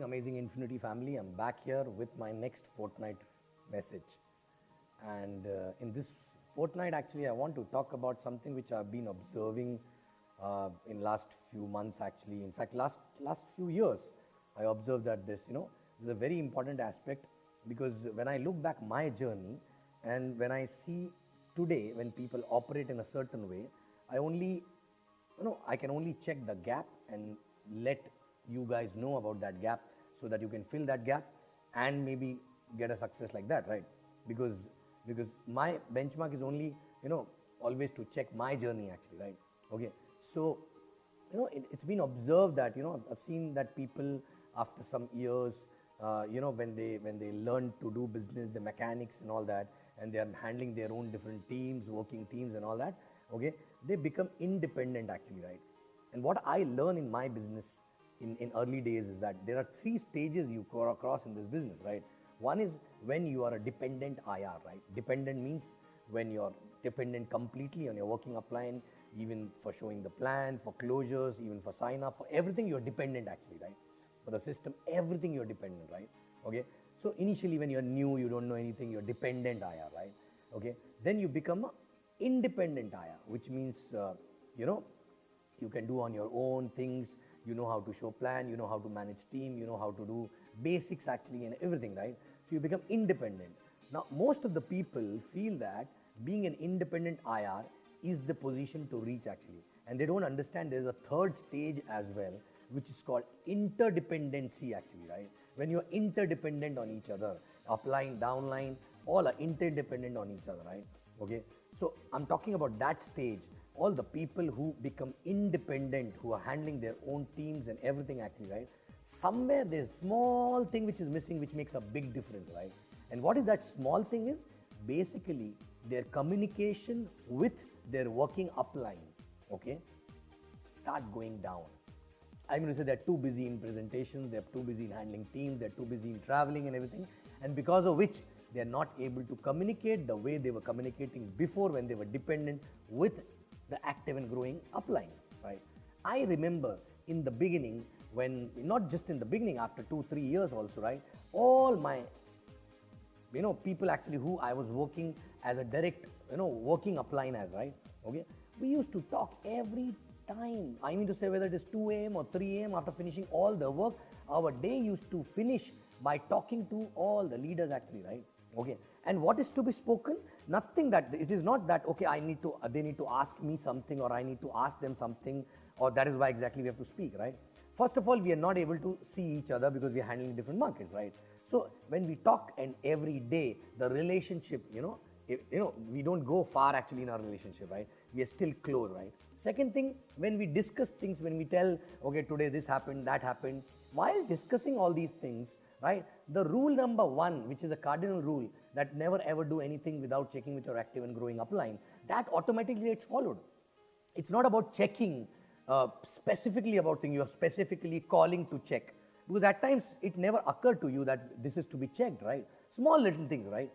morning, amazing Infinity family. I'm back here with my next fortnight message. And in this fortnight, actually, I want to talk about something which I've been observing in last few months. Actually, in fact, last few years, I observed that this is a very important aspect because when I look back my journey and when I see today when people operate in a certain way, I only I can only check the gap and let you guys know about that gap so that you can fill that gap and maybe get a success like that, right? Because my benchmark is only always to check my journey actually, right? Okay, so it's been observed that I've seen that people after some years, when they learn to do business, the mechanics and all that, and they are handling their own different teams, working teams and all that, okay, they become independent actually, right? And what I learn in my business in early days is that there are three stages you cross in this business, right? One is when you are a dependent IR, right? Dependent means when you're dependent completely on your working upline, even for showing the plan, for closures, even for sign up, for everything you're dependent actually, right? For the system, everything you're dependent, right? Okay. So initially when you're new, you don't know anything, you're dependent IR, right? Okay. Then you become a independent IR, which means, you can do on your own things, you know how to show plan, you know how to manage team, you know how to do basics actually and everything, right? So you become independent. Now, most of the people feel that being an independent IR is the position to reach actually. And they don't understand there's a third stage as well, which is called interdependency actually, right? When you're interdependent on each other, upline, downline, all are interdependent on each other, right? Okay, so I'm talking about that stage. All the people who become independent, who are handling their own teams and everything actually, right? Somewhere there's small thing which is missing, which makes a big difference, right? And what is that small thing is? Basically, their communication with their working upline, okay, start going down. I'm going to say they're too busy in presentations, they're too busy in handling teams, they're too busy in traveling and everything, and because of which they're not able to communicate the way they were communicating before when they were dependent with the active and growing upline, right? I remember in the beginning, when not just in the beginning, after 2-3 years also, right? All my people actually who I was working as a direct working upline as, right? Okay, we used to talk every time. I mean to say, whether it is 2 a.m. or 3 a.m. after finishing all the work, our day used to finish by talking to all the leaders actually, right? Okay, and what is to be spoken? Nothing. That it is not that okay, they need to ask me something or I need to ask them something, or that is why exactly we have to speak, right? First of all, we are not able to see each other because we are handling different markets, right? So when we talk and every day, the relationship, we don't go far actually in our relationship, right? We are still close, right? Second thing, when we discuss things, when we tell, okay, today this happened, that happened, while discussing all these things, right? The rule number one, which is a cardinal rule, that never ever do anything without checking with your active and growing upline, that automatically gets followed. It's not about checking specifically about things, you're specifically calling to check. Because at times it never occurred to you that this is to be checked, right? Small little things, right?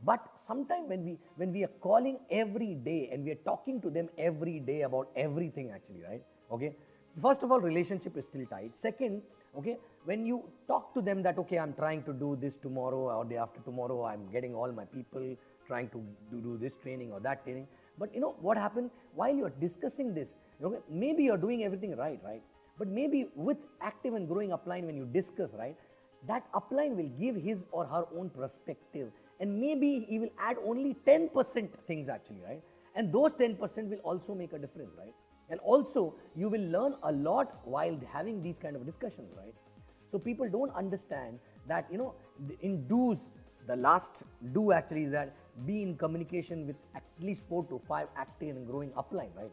But sometimes when we are calling every day and we are talking to them every day about everything actually, right? Okay. First of all, relationship is still tight. Second, okay, when you talk to them that, okay, I'm trying to do this tomorrow or day after tomorrow, I'm getting all my people trying to do this training or that training. But what happened while you're discussing this, okay, maybe you're doing everything right? But maybe with active and growing upline, when you discuss, right, that upline will give his or her own perspective, and maybe he will add only 10% things actually, right? And those 10% will also make a difference, right? And also you will learn a lot while having these kind of discussions, right? So people don't understand that, in do's, the last do actually is that be in communication with at least 4 to 5 active and growing upline, right?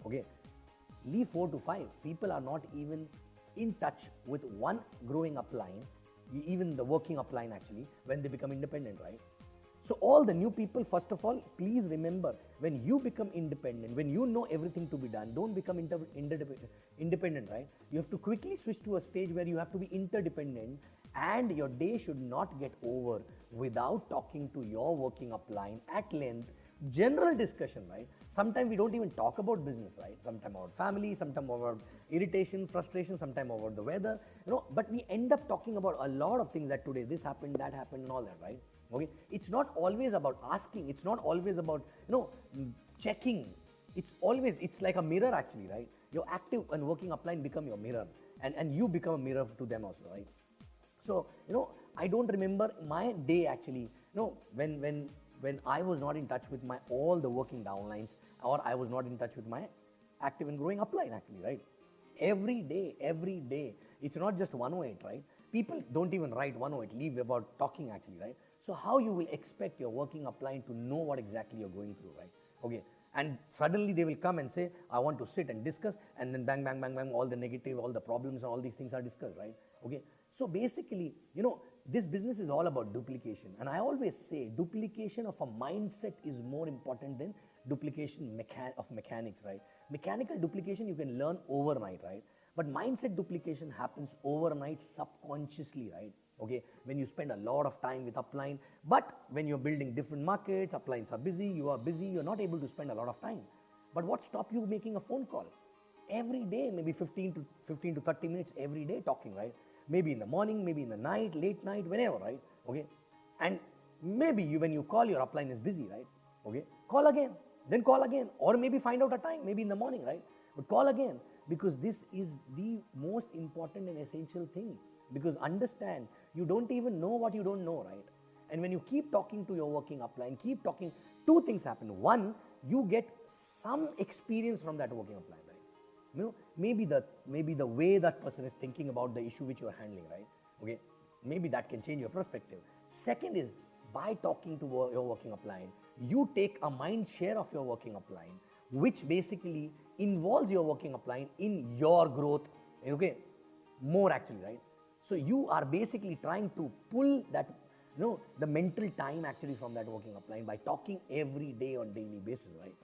Okay. Leave 4 to 5. People are not even in touch with one growing upline, even the working upline actually, when they become independent, right? So all the new people, first of all, please remember, when you become independent, when you know everything to be done, don't become independent, right? You have to quickly switch to a stage where you have to be interdependent, and your day should not get over without talking to your working upline at length, general discussion, right? Sometimes we don't even talk about business, right? Sometimes about family, sometimes about irritation, frustration, sometimes about the weather, but we end up talking about a lot of things that today this happened, that happened, and all that, right? Okay, it's not always about asking, it's not always about, checking. It's like a mirror actually, right? Your active and working upline become your mirror, and you become a mirror to them also, right? So, I don't remember my day actually, when I was not in touch with my all the working downlines, or I was not in touch with my active and growing upline actually, right? Every day. It's not just 108, right? People don't even write 108, leave about talking actually, right? So how you will expect your working upline to know what exactly you're going through, right? Okay. And suddenly they will come and say, I want to sit and discuss, and then bang, bang, bang, bang, all the negative, all the problems, and all these things are discussed, right? Okay. So basically, this business is all about duplication. And I always say duplication of a mindset is more important than duplication of mechanics, right? Mechanical duplication you can learn overnight, right? But mindset duplication happens overnight subconsciously, right? Okay, when you spend a lot of time with upline, but when you're building different markets, uplines are busy, you are busy, you're not able to spend a lot of time. But what stops you making a phone call? Every day, maybe 15 to 30 minutes every day talking, right? Maybe in the morning, maybe in the night, late night, whenever, right? Okay, and maybe when you call, your upline is busy, right? Okay, call again, then call again, or maybe find out a time, maybe in the morning, right? But call again, because this is the most important and essential thing. Because understand, you don't even know what you don't know, right? And when you keep talking to your working upline, keep talking, two things happen. One, you get some experience from that working upline, right? Maybe the way that person is thinking about the issue which you are handling, right? Okay, maybe that can change your perspective. Second is, by talking to your working upline, you take a mind share of your working upline, which basically involves your working upline in your growth, okay, more actually, right? So you are basically trying to pull that, the mental time actually from that working upline by talking every day on daily basis, right?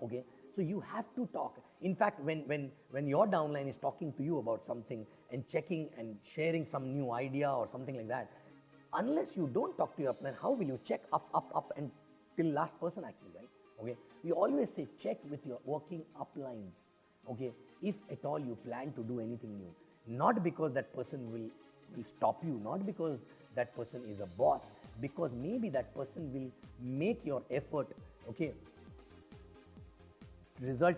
Okay, so you have to talk. In fact, when your downline is talking to you about something and checking and sharing some new idea or something like that, unless you don't talk to your upline, how will you check up and till last person actually, right? Okay, we always say check with your working uplines, okay, if at all you plan to do anything new. Not because that person will stop you, not because that person is a boss, because maybe that person will make your effort, okay, result,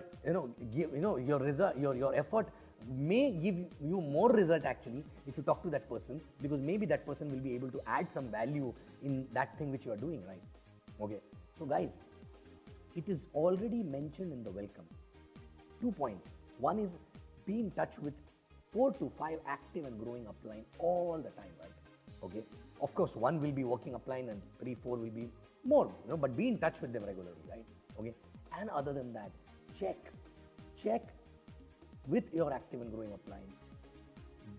give, your result, your effort may give you more result actually if you talk to that person, because maybe that person will be able to add some value in that thing which you are doing, right? Okay, so guys, it is already mentioned in the welcome. 2 points. One is, be in touch with 4 to 5 active and growing upline all the time, right? Okay, of course, one will be working upline and 3, 4 will be more, but be in touch with them regularly, right? Okay, and other than that, check with your active and growing upline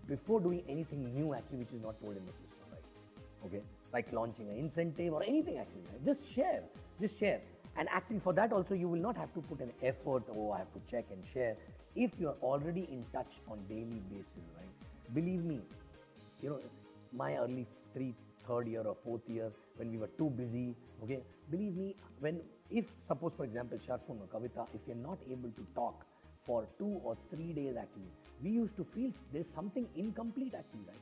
before doing anything new actually which is not told in the system, right? Okay, like launching an incentive or anything actually, right? Just share. And actually for that also you will not have to put an effort, I have to check and share, if you are already in touch on daily basis, right? Believe me, my early third year or fourth year, when we were too busy, okay, believe me, if suppose for example Sharfun or Kavita, if you're not able to talk for 2 or 3 days actually, we used to feel there's something incomplete actually, right?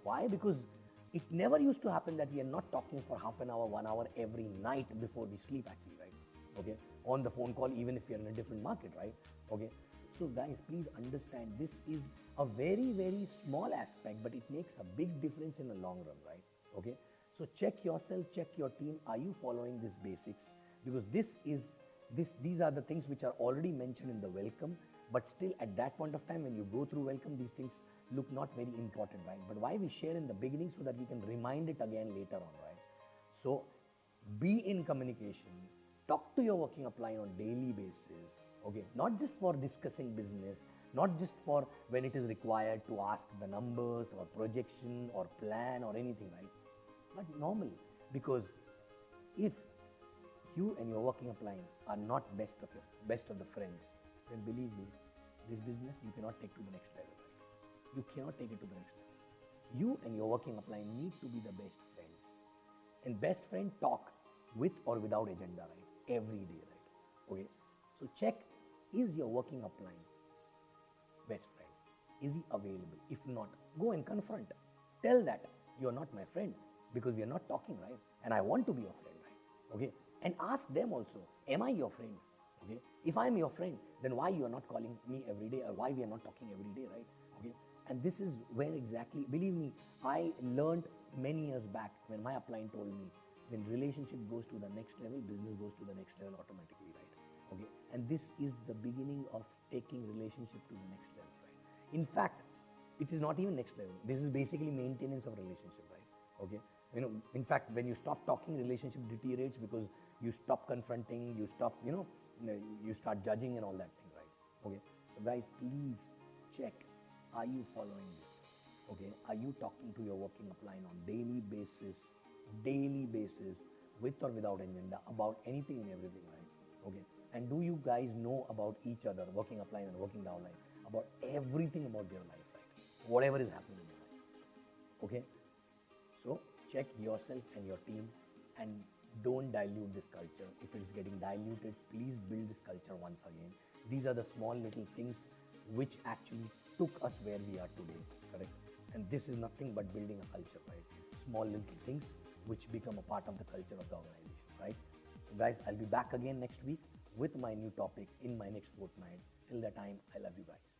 Why? Because it never used to happen that we are not talking for half an hour, 1 hour every night before we sleep actually, right? Okay, on the phone call, even if you're in a different market, right? Okay, so guys, please understand, this is a very, very small aspect, but it makes a big difference in the long run, right? Okay, so check yourself, check your team, are you following these basics? Because these are the things which are already mentioned in the welcome, but still at that point of time when you go through welcome, these things look not very important, right? But why we share in the beginning, so that we can remind it again later on, right? So be in communication, talk to your working upline on daily basis, okay, not just for discussing business, not just for when it is required to ask the numbers or projection or plan or anything, right? But normally, because if you and your working upline are not best of the friends, then believe me, this business you cannot take to the next level, right? You cannot take it to the next level. You and your working upline need to be the best friends. And best friend talk with or without agenda, right? every day, right? Okay, so check, is your working upline best friend? Is he available? If not, go and confront. Tell that you're not my friend because we are not talking, right? And I want to be your friend, right? Okay, and ask them also, am I your friend? Okay, if I'm your friend, then why you are not calling me every day, or why we are not talking every day, right? Okay, and this is where exactly, believe me, I learned many years back when my upline told me, when relationship goes to the next level, business goes to the next level automatically, right? Okay, and this is the beginning of taking relationship to the next level, right? In fact, it is not even next level. This is basically maintenance of relationship, right? Okay, in fact, when you stop talking, relationship deteriorates because you stop confronting, you stop, you start judging and all that thing, right? Okay, so guys, please check, are you following this? Okay, are you talking to your working upline on daily basis, with or without agenda, about anything and everything, right? Okay, and do you guys know about each other, working upline and working downline, about everything about their life, right? Whatever is happening in your life. Okay, so check yourself and your team, and don't dilute this culture. If it's getting diluted, please build this culture once again. These are the small little things which actually took us where we are today, correct? And this is nothing but building a culture, right? Small little things which become a part of the culture of the organization, right? So guys, I'll be back again next week with my new topic in my next fortnight. Till that time, I love you guys.